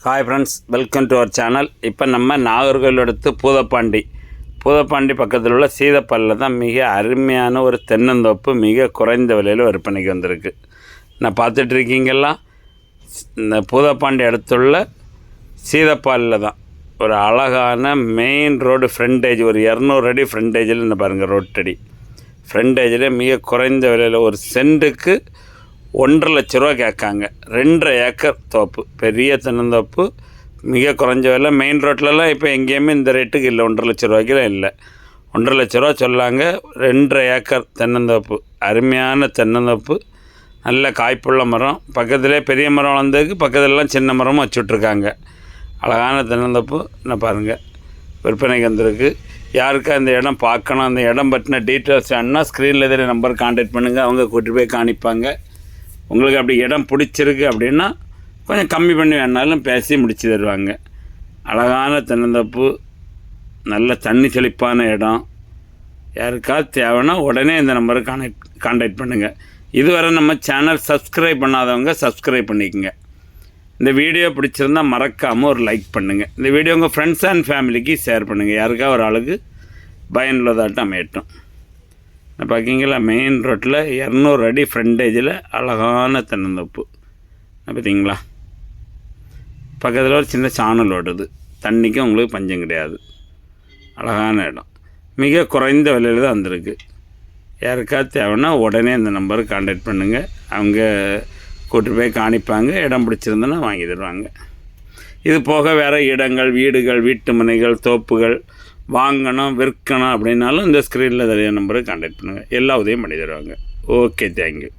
Hi friends, welcome to our channel. இப்போ நம்ம நாகர்கோவில் அடுத்து பூதப்பாண்டி பக்கத்தில் உள்ள சீதப்பல்லில் தான் மிக அருமையான ஒரு தென்னந்தோப்பு மிக குறைந்த விலையில் விற்பனைக்கு வந்திருக்கு. நான் பார்த்துட்ருக்கீங்கெல்லாம் இந்த பூதப்பாண்டி அடுத்துள்ள சீதப்பல்லில் தான் ஒரு அழகான மெயின் ரோடு ஃப்ரண்டேஜ், ஒரு 200 அடி ஃப்ரண்டேஜில் இந்த பாருங்கள், ரோட்டடி ஃப்ரண்டேஜில் மிக குறைந்த விலையில் ஒரு சென்ட்டுக்கு 1.5 லட்ச ரூபா கேட்காங்க. 2.5 ஏக்கர் தோப்பு, பெரிய தென்னந்தோப்பு, மிக குறைஞ்ச விலை. மெயின் ரோட்லலாம் இப்போ எங்கேயுமே இந்த ரேட்டுக்கு இல்லை, 1.5 லட்ச ரூபாய்க்குலாம் இல்லை. 1.5 லட்ச ரூபா சொல்லாங்க. 2.5 ஏக்கர் தென்னந்தோப்பு, அருமையான தென்னந்தோப்பு, நல்ல காய்ப்புள்ள மரம். பக்கத்திலே பெரிய மரம் வளர்ந்ததுக்கு பக்கத்துலலாம் சின்ன மரமும் வச்சுட்ருக்காங்க. அழகான தென்னந்தோப்பு. என்ன பாருங்கள், விற்பனைக்கு வந்திருக்கு. யாருக்கா இந்த இடம் பார்க்கணும், அந்த இடம் பற்றின டீட்டெயில்ஸ் வேணுன்னா ஸ்க்ரீனில் எதிரே நம்பர் கான்டாக்ட் பண்ணுங்கள், அவங்க கூட்டிகிட்டு போய் காணிப்பாங்க. உங்களுக்கு அப்படி இடம் பிடிச்சிருக்கு அப்படின்னா கொஞ்சம் கம்மி பண்ணி வேணாலும் பேசி முடித்து தருவாங்க. அழகான தென்னந்தோப்பு, நல்ல தண்ணி செழிப்பான இடம். யாருக்காவது தேவைன்னா உடனே இந்த நம்பருக்கு கான்டாக்ட் பண்ணுங்கள். இதுவரை நம்ம சேனல் சப்ஸ்கிரைப் பண்ணாதவங்க சப்ஸ்கிரைப் பண்ணிக்கோங்க. இந்த வீடியோ பிடிச்சிருந்தால் மறக்காமல் ஒரு லைக் பண்ணுங்கள். இந்த வீடியோ உங்கள் ஃப்ரெண்ட்ஸ் அண்ட் ஃபேமிலிக்கு ஷேர் பண்ணுங்கள். யாருக்கா ஒரு ஆளுக்கு பயனுள்ளதாட்டம் அமையட்டும். பார்க்கிங்களா, மெயின் ரோட்டில் 200 அடி ஃப்ரண்டேஜில் அழகான தென்னந்தோப்பு. பார்த்தீங்களா, பக்கத்தில் ஒரு சின்ன சாணல் ஓடுது. தண்ணிக்கும் உங்களுக்கு பஞ்சம் கிடையாது. அழகான இடம், மிக குறைந்த விலையில் தான் வந்திருக்கு. யாருக்காவது தேவைன்னா உடனே இந்த நம்பருக்கு கான்டாக்ட் பண்ணுங்கள், அவங்க கூட்டிட்டு போய் காணிப்பாங்க. இடம் பிடிச்சிருந்தோன்னா வாங்கி தருவாங்க. இது போக வேறு இடங்கள், வீடுகள், வீட்டு மனைகள், தோப்புகள் வாங்கணும், விற்கணும் அப்படின்னாலும் இந்த ஸ்க்ரீனில் நிறைய நம்பருக்கு கான்டாக்ட் பண்ணுங்கள். எல்லா உதவியும் பண்ணி தருவாங்க. Okay, thank you.